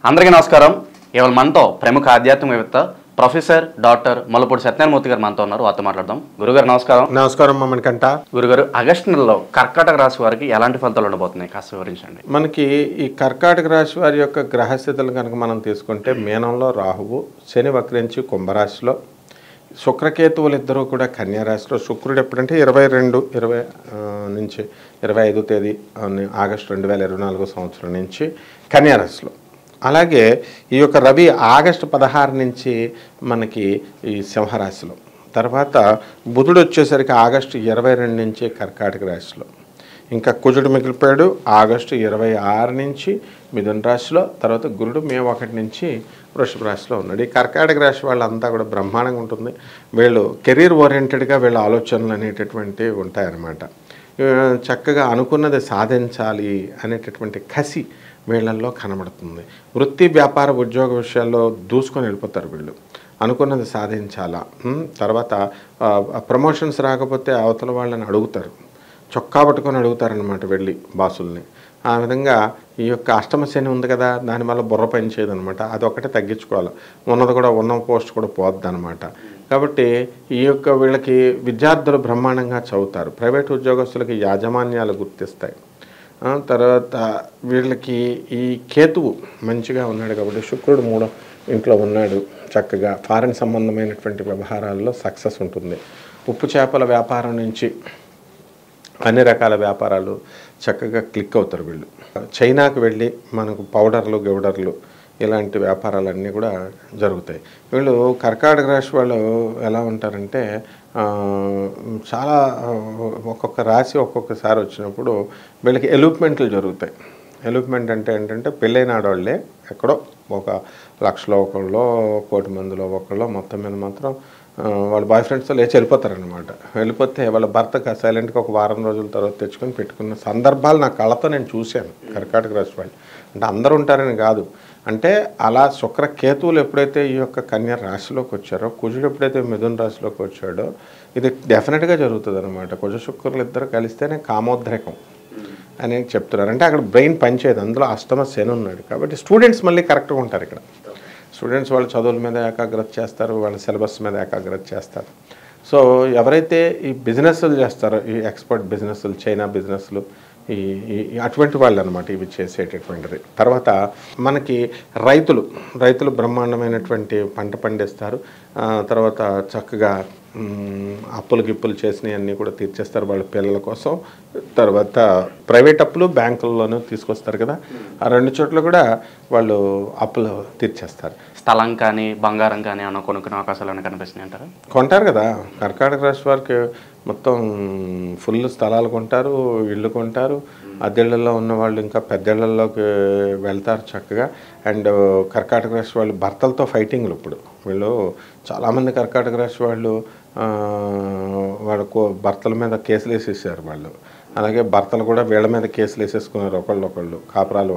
అందరికీ నమస్కారం. ఇవాళ మనతో ప్రముఖ ఆధ్యాత్మికవేత్త ప్రొఫెసర్ డాక్టర్ మల్లపూడి సత్యనారాయణమూర్తి గారు మనతో ఉన్నారు. వారితో మాట్లాడదాం. గురుగారు నమస్కారం. నమస్కారం మమ్మల్నికంట. గురుగారు, ఆగస్టు నెలలో కర్కాటక రాశి వారికి ఎలాంటి ఫలితాలు ఉండబోతున్నాయి కాస్త వివరించండి. మనకి ఈ కర్కాటక రాశి వారి యొక్క గ్రహస్థితులు కనుక మనం తీసుకుంటే మేనంలో రాహువు, శని వక్రించి కుంభరాశిలో, శుక్రకేతువులు ఇద్దరూ కూడా కన్యారాశిలో, శుక్రుడు ఎప్పుడంటే 20 నుంచి 25 తేదీ ఆగస్టు 2024 సంవత్సరం నుంచి కన్యారాశిలో. అలాగే ఈ యొక్క రవి ఆగస్టు 16 నుంచి మనకి ఈ సింహరాశిలో, తర్వాత బుధుడు వచ్చేసరికి ఆగస్టు 22 నుంచి కర్కాటక రాశిలో, ఇంకా కుజుడు మిగిలిపోయాడు ఆగస్టు 26 నుంచి మిథున రాశిలో, తర్వాత గురుడు మే 1 నుంచి వృషభ రాశిలో ఉన్నాడు. ఈ కర్కాటక రాశి వాళ్ళంతా కూడా బ్రహ్మాండంగా ఉంటుంది. వీళ్ళు కెరీర్ ఓరియంటెడ్గా వీళ్ళ ఆలోచనలు అనేటటువంటివి ఉంటాయన్నమాట. చక్కగా అనుకున్నది సాధించాలి అనేటటువంటి కసి వీళ్ళల్లో కనబడుతుంది. వృత్తి వ్యాపార ఉద్యోగ విషయాల్లో దూసుకొని వెళ్ళిపోతారు వీళ్ళు. అనుకున్నది సాధించాలా, తర్వాత ప్రమోషన్స్ రాకపోతే అవతల వాళ్ళని అడుగుతారు, చొక్కా పట్టుకొని అడుగుతారనమాట వెళ్ళి బాసుల్ని. ఆ విధంగా ఈ యొక్క అష్టమ శని ఉంది కదా, దానివల్ల బుర్ర పని చేయదనమాట. అదొకటే తగ్గించుకోవాలి. ఉన్నది కూడా ఉన్న పోస్ట్ కూడా పోద్ది అనమాట. కాబట్టి ఈ యొక్క వీళ్ళకి విద్యార్థులు బ్రహ్మాండంగా చదువుతారు. ప్రైవేట్ ఉద్యోగస్తులకి యాజమాన్యాలు గుర్తిస్తాయి. తర్వాత వీళ్ళకి ఈ కేతువు మంచిగా ఉన్నాడు కాబట్టి, శుక్రుడు 3వ ఇంట్లో ఉన్నాడు. చక్కగా ఫారెన్ సంబంధమైనటువంటి వ్యవహారాల్లో సక్సెస్ ఉంటుంది. ఉప్పు చేపల వ్యాపారం నుంచి అన్ని రకాల వ్యాపారాలు చక్కగా క్లిక్ అవుతారు వీళ్ళు. చైనాకు వెళ్ళి మనకు పౌడర్లు గౌడర్లు ఇలాంటి వ్యాపారాలన్నీ కూడా జరుగుతాయి. వీళ్ళు కర్కాటక రాశి వాళ్ళు ఎలా ఉంటారంటే, చాలా ఒక్కొక్క రాశి ఒక్కొక్కసారి వచ్చినప్పుడు వీళ్ళకి ఎలూప్మెంట్లు జరుగుతాయి. ఎలూప్మెంట్ అంటే ఏంటంటే, పెళ్ళైన ఆడవాళ్ళే ఎక్కడో ఒక 1,00,000లో ఒకళ్ళో 1,00,00,000 మందిలో ఒకళ్ళో మొత్తం మీద మాత్రం వాళ్ళ బాయ్ ఫ్రెండ్స్తో లేచి వెళ్ళిపోతారనమాట. వెళ్ళిపోతే వాళ్ళ భర్తకు సైలెంట్గా ఒక వారం రోజుల తర్వాత తెచ్చుకొని పెట్టుకున్న సందర్భాలు నా కళ్ళతో నేను చూశాను. కర్కాటక రాశి వాళ్ళు అంటే అందరూ ఉంటారని కాదు. అంటే అలా శుక్రకేతువులు ఎప్పుడైతే ఈ యొక్క కన్యా రాశిలోకి వచ్చారో, కుజుడు ఎప్పుడైతే మిథున రాశిలోకి వచ్చాడో, ఇది డెఫినెట్గా జరుగుతుంది అనమాట. కుజ శుక్రులు ఇద్దరు కలిస్తేనే కామోద్రేకం అని చెప్తున్నారు. అంటే అక్కడ బ్రెయిన్ పనిచేయదు, అందులో అష్టమ శని ఉన్నాడు కాబట్టి స్టూడెంట్స్ మళ్ళీ కరెక్ట్గా ఉంటారు. ఇక్కడ స్టూడెంట్స్ వాళ్ళ చదువుల మీద ఏకాగ్రత చేస్తారు, వాళ్ళ సిలబస్ మీద ఏకాగ్రత చేస్తారు. సో ఎవరైతే ఈ బిజినెస్లు చేస్తారో, ఈ ఎక్స్పోర్ట్ బిజినెస్లు, చైనా బిజినెస్లు, ఈ అటువంటి వాళ్ళు అనమాట ఇవి చేసేటటువంటిది. తర్వాత మనకి రైతులు బ్రహ్మాండమైనటువంటి పంట పండిస్తారు. తర్వాత చక్కగా అప్పులు గిప్పులు చేసినవి అన్నీ కూడా తీర్చేస్తారు వాళ్ళ పిల్లల కోసం. తర్వాత ప్రైవేట్ అప్పులు బ్యాంకుల్లోనూ తీసుకొస్తారు కదా, ఆ 2 చోట్ల కూడా వాళ్ళు అప్పులు తీర్చేస్తారు. స్థలం కానీ బంగారం కానీ అన్న కొనుక్కునే అవకాశాలు ఏమైనా కనిపిస్తున్నాయి అంటారా? కొంటారు కదా, కర్కాటక రాశి వారికి మొత్తం ఫుల్ స్థలాలు కొంటారు, ఇళ్ళు కొంటారు. అద్దెళ్లలో ఉన్న వాళ్ళు ఇంకా పెద్దళ్లలోకి వెళ్తారు చక్కగా. అండ్ కర్కాటక రాశి వాళ్ళు భర్తలతో ఫైటింగ్లు. ఇప్పుడు వీళ్ళు చాలామంది కర్కాటక రాశి వాళ్ళు వాళ్ళ భర్తల మీద కేసులు వేసేసారు వాళ్ళు. అలాగే భర్తలు కూడా వీళ్ళ మీద కేసులు వేసేసుకున్నారు ఒకళ్ళు కాపురాలు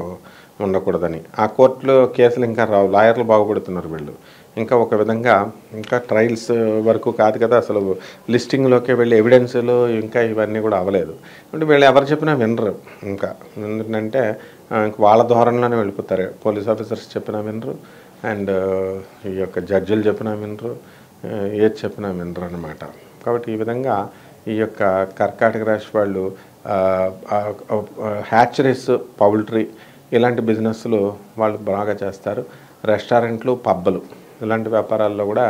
ఉండకూడదని. ఆ కోర్టులో కేసులు ఇంకా రావు, లాయర్లు బాగుపడుతున్నారు వీళ్ళు. ఇంకా ఒక విధంగా ఇంకా ట్రయల్స్ వరకు కాదు కదా, అసలు లిస్టింగ్లోకి వెళ్ళి ఎవిడెన్స్లు ఇంకా ఇవన్నీ కూడా అవ్వలేదు. అంటే వీళ్ళు ఎవరు చెప్పినా వినరు. ఇంకా ఎందుకంటే వాళ్ళ ధోరణిలోనే వెళ్ళిపోతారు. పోలీస్ ఆఫీసర్స్ చెప్పినా వినరు, అండ్ ఈ యొక్క జడ్జిలు చెప్పినా వినరు, ఏది చెప్పినా వినరు అనమాట. కాబట్టి ఈ విధంగా ఈ యొక్క కర్కాటక రాశి వాళ్ళు హ్యాచరీస్, పౌల్ట్రీ ఇలాంటి బిజినెస్లు వాళ్ళు బాగా చేస్తారు. రెస్టారెంట్లు, పబ్బలు ఇలాంటి వ్యాపారాల్లో కూడా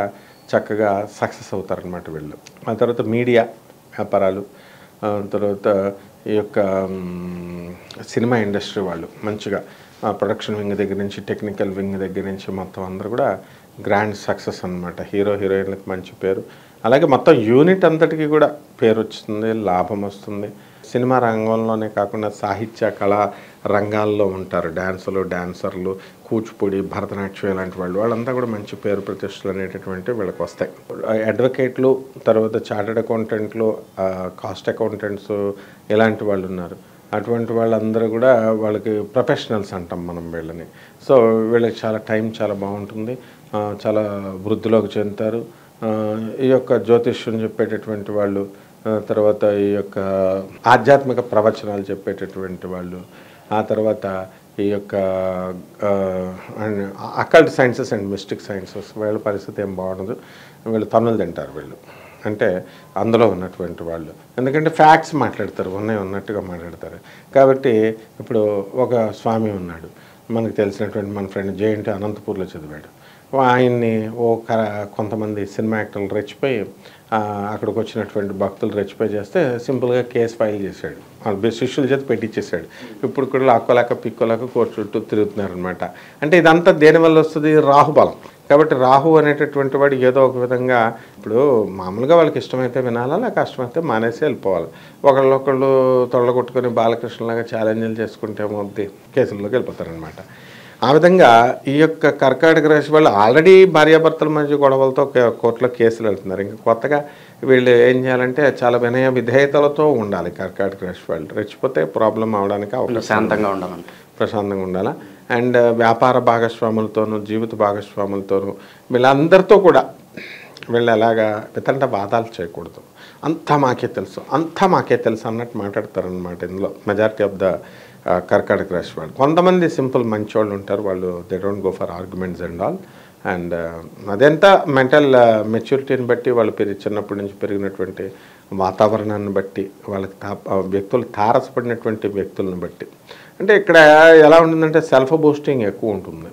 చక్కగా సక్సెస్ అవుతారనమాట వీళ్ళు. ఆ తర్వాత మీడియా వ్యాపారాలు, తర్వాత ఈ యొక్క సినిమా ఇండస్ట్రీ వాళ్ళు మంచిగా ప్రొడక్షన్ వింగ్ దగ్గర నుంచి టెక్నికల్ వింగ్ దగ్గర నుంచి మొత్తం అందరూ కూడా గ్రాండ్ సక్సెస్ అనమాట. హీరోయిన్లకు మంచి పేరు, అలాగే మొత్తం యూనిట్ అంతటికి కూడా పేరు వస్తుంది, లాభం వస్తుంది. సినిమా రంగంలోనే కాకుండా సాహిత్య కళా రంగాల్లో ఉంటారు. డాన్సర్లు, కూచిపూడి, భరతనాట్యం ఇలాంటి వాళ్ళంతా కూడా మంచి పేరు ప్రతిష్టలు అనేటటువంటివి వీళ్ళకి వస్తాయి. అడ్వకేట్లు, తర్వాత చార్టెడ్ అకౌంటెంట్లు, కాస్ట్ అకౌంటెంట్స్ ఇలాంటి వాళ్ళు ఉన్నారు. అటువంటి వాళ్ళందరూ కూడా వాళ్ళకి ప్రొఫెషనల్స్ అంటాం మనం వీళ్ళని. సో వీళ్ళకి చాలా బాగుంటుంది, చాలా వృద్ధిలోకి చెందుతారు. ఈ యొక్క జ్యోతిష్యం చెప్పేటటువంటి వాళ్ళు, తర్వాత ఈ యొక్క ఆధ్యాత్మిక ప్రవచనాలు చెప్పేటటువంటి వాళ్ళు, ఆ తర్వాత ఈ యొక్క occult sciences and mystic sciences వీళ్ళ పరిస్థితి ఏం బాగుండదు. వీళ్ళు తన్నులు తింటారు వీళ్ళు, అంటే అందులో ఉన్నటువంటి వాళ్ళు. ఎందుకంటే ఫ్యాక్ట్స్ మాట్లాడతారు, ఉన్నట్టుగా మాట్లాడతారు. కాబట్టి ఇప్పుడు ఒక స్వామి ఉన్నాడు, మనకు తెలిసినటువంటి మన ఫ్రెండ్ జేఎన్టీ అనంతపూర్లో చదివాడు. ఆయన్ని కొంతమంది సినిమా యాక్టర్లు రెచ్చిపోయి అక్కడికి వచ్చినటువంటి భక్తులు రెచ్చిపోయి చేస్తే సింపుల్గా కేసు ఫైల్ చేశాడు, శిష్యుల చేత పెట్టించేశాడు. ఇప్పుడు కూడా లాక్కోలేక పిక్కోలేక కోర్టు చుట్టూ తిరుగుతున్నారనమాట. అంటే ఇదంతా దేనివల్ల వస్తుంది? రాహుబలం. కాబట్టి రాహు అనేటటువంటి వాడు ఏదో ఒక విధంగా ఇప్పుడు మామూలుగా వాళ్ళకి ఇష్టమైతే వినాలా, లేక కష్టమైతే మానేసి వెళ్ళిపోవాలి. ఒకళ్ళు తొళ్ళగొట్టుకొని బాలకృష్ణలాగా ఛాలెంజ్లు చేసుకుంటే మొదటి కేసుల్లోకి వెళ్ళిపోతారనమాట. ఆ విధంగా ఈ యొక్క కర్కాటక రాశి వాళ్ళు ఆల్రెడీ భార్యాభర్తల మధ్య గొడవలతో కోర్టులో కేసులు వెళ్తున్నారు. ఇంకా కొత్తగా వీళ్ళు ఏం చేయాలంటే చాలా వినయ విధేయతలతో ఉండాలి. కర్కాటక రాశి వాళ్ళు రెచ్చిపోతే ప్రాబ్లం అవడానికి శాంతంగా ఉండాలంట, ప్రశాంతంగా ఉండాలా. అండ్ వ్యాపార భాగస్వాములతోనూ జీవిత భాగస్వాములతోనూ వీళ్ళందరితో కూడా వీళ్ళు ఎలాగా వితంట వాదాలు చేయకూడదు. అంతా మాకే తెలుసు అన్నట్టు మాట్లాడతారనమాట. ఇందులో మెజారిటీ ఆఫ్ ద కర్కాటక రాశి వాళ్ళు. కొంతమంది సింపుల్ మంచి వాళ్ళు ఉంటారు, వాళ్ళు they don't go for arguments and all. And అదంతా మెంటల్ మెచ్యూరిటీని బట్టి వాళ్ళు చిన్నప్పటి నుంచి పెరిగినటువంటి వాతావరణాన్ని బట్టి వాళ్ళకి వ్యక్తులు తారసపడినటువంటి వ్యక్తులను బట్టి. అంటే ఇక్కడ ఎలా ఉంటుందంటే సెల్ఫ్ బూస్టింగ్ ఎక్కువ ఉంటుంది.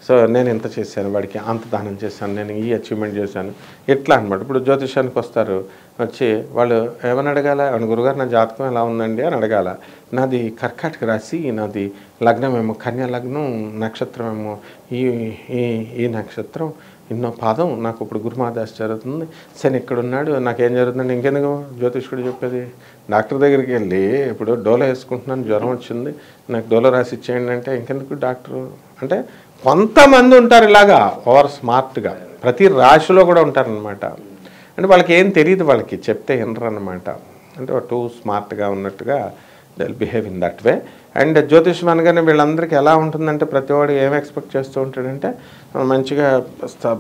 సో నేను ఇంత చేశాను, వాడికి అంత దానం చేశాను, నేను ఈ అచీవ్మెంట్ చేశాను, ఇట్లా అనమాట. ఇప్పుడు జ్యోతిష్యానికి వస్తారు, వచ్చి వాళ్ళు ఏమని అడగాల, గురుగారు నా జాతకం ఎలా ఉందండి అని అడగాల. నాది కర్కాటక రాశి, నాది లగ్నం ఏమో కన్యా లగ్నం, నక్షత్రం ఏమో ఈ నక్షత్రం, ఇన్నో పాదం, నాకు ఇప్పుడు గురుమాదాస్ జరుగుతుంది, శని ఎక్కడున్నాడు, నాకేం జరుగుతుందండి. ఇంకెందుకు జ్యోతిష్కుడు చెప్పేది? డాక్టర్ దగ్గరికి వెళ్ళి ఇప్పుడు డోలో వేసుకుంటున్నాను, జ్వరం వచ్చింది, నాకు డోలో రాసి ఇచ్చేయండి అంటే ఇంకెందుకు డాక్టరు? అంటే కొంతమంది ఉంటారు ఇలాగా ఓవర్ స్మార్ట్గా, ప్రతి రాశిలో కూడా ఉంటారనమాట. అంటే వాళ్ళకి ఏం తెలియదు, వాళ్ళకి చెప్తే వినరు అనమాట. అంటే టూ స్మార్ట్గా ఉన్నట్టుగా they will behave in that way. And జ్యోతిష్యం అనగానే వీళ్ళందరికీ ఎలా ఉంటుందంటే ప్రతివాడు ఏం ఎక్స్పెక్ట్ చేస్తూ ఉంటాడంటే మంచిగా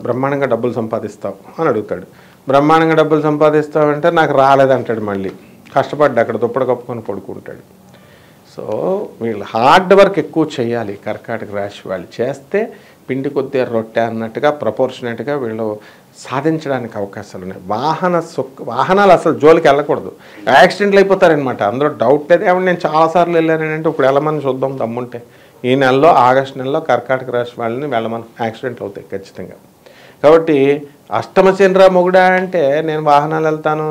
బ్రహ్మాండంగా డబ్బులు సంపాదిస్తావు అని అడుగుతాడు. బ్రహ్మాండంగా డబ్బులు సంపాదిస్తావంటే నాకు రాలేదంటాడు, మళ్ళీ కష్టపడ్డా అక్కడ దుప్పటి కప్పుకొని పడుకుంటాడు. సో వీళ్ళు హార్డ్ వర్క్ ఎక్కువ చేయాలి. కర్కాటక రాశి వాళ్ళు చేస్తే పిండి కొద్దిగా రొట్టె అన్నట్టుగా ప్రపోర్షనేట్గా వీళ్ళు సాధించడానికి అవకాశాలు ఉన్నాయి. వాహనాలు అసలు జోలికి వెళ్ళకూడదు, యాక్సిడెంట్లు అయిపోతారనమాట. అందులో డౌట్ లేదు. ఏమన్నా నేను చాలాసార్లు వెళ్ళానంటే ఇప్పుడు వెళ్ళమని చూద్దాం దమ్ముంటే. ఈ నెలలో ఆగస్టు నెలలో కర్కాటక రాశి వాళ్ళని వెళ్ళమని యాక్సిడెంట్లు అవుతాయి ఖచ్చితంగా. కాబట్టి అష్టమశనిరా మొగుడా అంటే నేను వాహనాలు వెళ్తాను,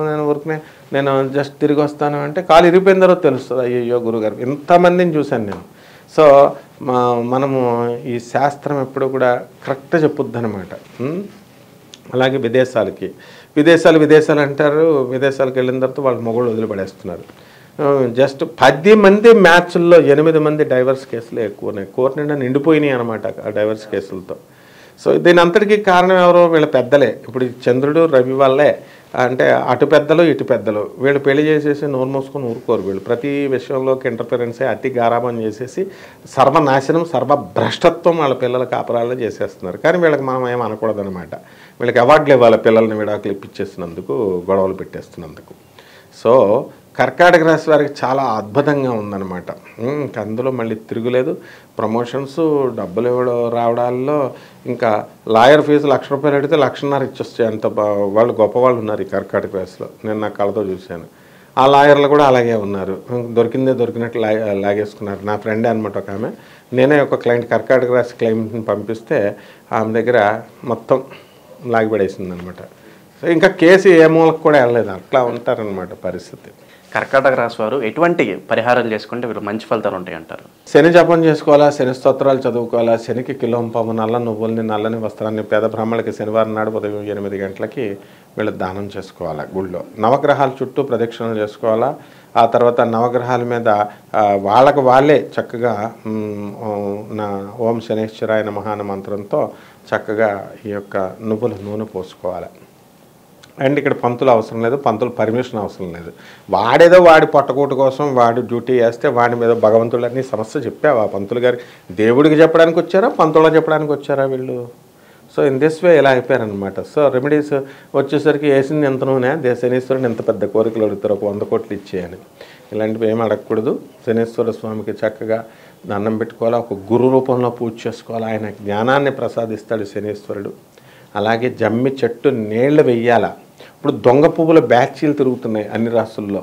నేను జస్ట్ తిరిగి వస్తాను అంటే కాలు ఇరిపోయిందరో తెలుస్తుంది. అయ్యో గురుగారు, ఇంతమందిని చూశాను నేను. సో మనము ఈ శాస్త్రం ఎప్పుడు కూడా కరెక్ట్గా చెప్పుద్ది అనమాట. అలాగే విదేశాలు అంటారు. విదేశాలకు వెళ్ళిన తర్వాత వాళ్ళు మొగుళ్ళు వదిలిపడేస్తున్నారు. జస్ట్ 10 మంది మ్యాచ్ల్లో 8 మంది డైవర్స్ కేసులు ఎక్కువ ఉన్నాయి. కోర్టు నిండా నిండిపోయినాయి అనమాట ఆ డైవర్స్ కేసులతో. సో దీని అంతటికీ కారణం ఎవరో? వీళ్ళ పెద్దలే. ఇప్పుడు చంద్రుడు రవి వల్లే, అంటే అటు పెద్దలు ఇటు పెద్దలు వీళ్ళు పెళ్లి చేసేసి నోరు మూసుకొని ఊరుకోరు. వీళ్ళు ప్రతి విషయంలోకి ఇంటర్ఫరెన్సే అతి గారాబం చేసేసి సర్వనాశనం, సర్వభ్రష్టత్వం వాళ్ళ పిల్లల కాపరాల్లో చేసేస్తున్నారు. కానీ వీళ్ళకి మనం ఏం అనకూడదనమాట. వీళ్ళకి అవార్డులు ఇవ్వాలి, పిల్లల్ని విడాకులు ఇప్పించేస్తున్నందుకు, గొడవలు పెట్టేస్తున్నందుకు. సో కర్కాటక రాశి వారికి చాలా అద్భుతంగా ఉందన్నమాట. అందులో మళ్ళీ తిరుగులేదు. ప్రమోషన్స్, డబ్బులు ఇవ్వడం రావడాల్లో, ఇంకా లాయర్ ఫీజు ₹1,00,000 అడిగితే ₹1,50,000 ఇచ్చొస్తాయి. అంత వాళ్ళు గొప్పవాళ్ళు ఉన్నారు ఈ కర్కాటక రాశిలో. నేను నా కళ్ళతో చూశాను. ఆ లాయర్లు కూడా అలాగే ఉన్నారు. దొరికినట్టు లాగేసుకున్నారు. నా ఫ్రెండే అనమాట ఒక ఆమె. నేనే ఒక క్లయింట్ కర్కాటక రాశి క్లయింట్ని పంపిస్తే ఆమె దగ్గర మొత్తం లాగిపడేసింది అనమాట. సో ఇంకా కేసు ఏ మూలకు కూడా వెళ్ళలేదు. అట్లా ఉంటారనమాట పరిస్థితి. కర్కాటక రాశి వారు ఎటువంటి పరిహారాలు చేసుకుంటే వీళ్ళు మంచి ఫలితాలు ఉంటాయి అంటారు? శని జపం చేసుకోవాలా, శని స్తోత్రాలు చదువుకోవాలా, శనికి కిలోంపాము నల్ల నువ్వుల్ని, నల్లని వస్త్రాన్ని పేద బ్రాహ్మణులకి శనివారం నాడు ఉదయం 8 గంటలకి వీళ్ళు దానం చేసుకోవాలా. గుళ్ళో నవగ్రహాల చుట్టూ ప్రదక్షిణలు చేసుకోవాలా. ఆ తర్వాత నవగ్రహాల మీద వాళ్ళే చక్కగా ఓం శనేశ్వరాయ నమః అనే మంత్రంతో చక్కగా ఈ యొక్క నువ్వుల నూనె పోసుకోవాలి. అండ్ ఇక్కడ పంతులు అవసరం లేదు, పంతులు పర్మిషన్ అవసరం లేదు. వాడేదో వాడి పొట్టకూటు కోసం వాడు డ్యూటీ చేస్తే వాడి మీద భగవంతుడని సమస్య చెప్పావా పంతులు గారు? దేవుడికి చెప్పడానికి వచ్చారా, పంతులకు చెప్పడానికి వచ్చారా వీళ్ళు? సో ఇన్ దిస్ వే ఇలా అయిపోయారనమాట. సో రెమెడీస్ వచ్చేసరికి వేసింది ఎంత నూనె, శనీశ్వరుని ఎంత పెద్ద కోరికలు అడుగుతారు, ఒక 100 కోట్లు ఇచ్చేయని. ఇలాంటివి ఏమి అడగకూడదు. శనీశ్వర స్వామికి చక్కగా దండం పెట్టుకోవాలా, ఒక గురు రూపంలో పూజ చేసుకోవాలి. ఆయన జ్ఞానాన్ని ప్రసాదిస్తాడు శనీశ్వరుడు. అలాగే జమ్మి చెట్టు నీళ్లు వెయ్యాల. ఇప్పుడు దొంగ పువ్వుల బ్యాచీలు తిరుగుతున్నాయి అన్ని రాష్ట్రాల్లో.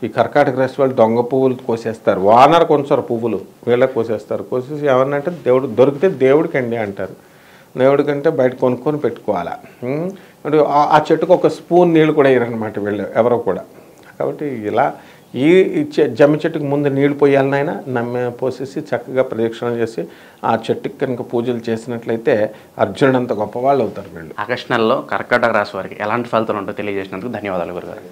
ఈ కర్కాటక రాశి వాళ్ళు దొంగ పువ్వులు కోసేస్తారు, వానర్ కొంచెం పువ్వులు వీళ్ళకి కోసేస్తారు. కోసేసి ఏమన్నంటే దేవుడు దొరికితే దేవుడికండి అంటారు. దేవుడికంటే బయట కొనుక్కొని పెట్టుకోవాలా. ఆ చెట్టుకు ఒక స్పూన్ నీళ్ళు కూడా వేయరనమాట వీళ్ళు ఎవరో కూడా. కాబట్టి ఇలా ఈ జమ్మి చెట్టుకు ముందు నీళ్లు పోయాలనైనా పోసేసి చక్కగా ప్రదక్షిణలు చేసి ఆ చెట్టుకి కనుక పూజలు చేసినట్లయితే అర్జునుడంత గొప్పవాళ్ళు అవుతారు వీళ్ళు. ఆగస్టు నెలలో కర్కాటక రాశి వారికి ఎలాంటి ఫలితాలు ఉంటో తెలియజేసినందుకు ధన్యవాదాలు గురుగారు.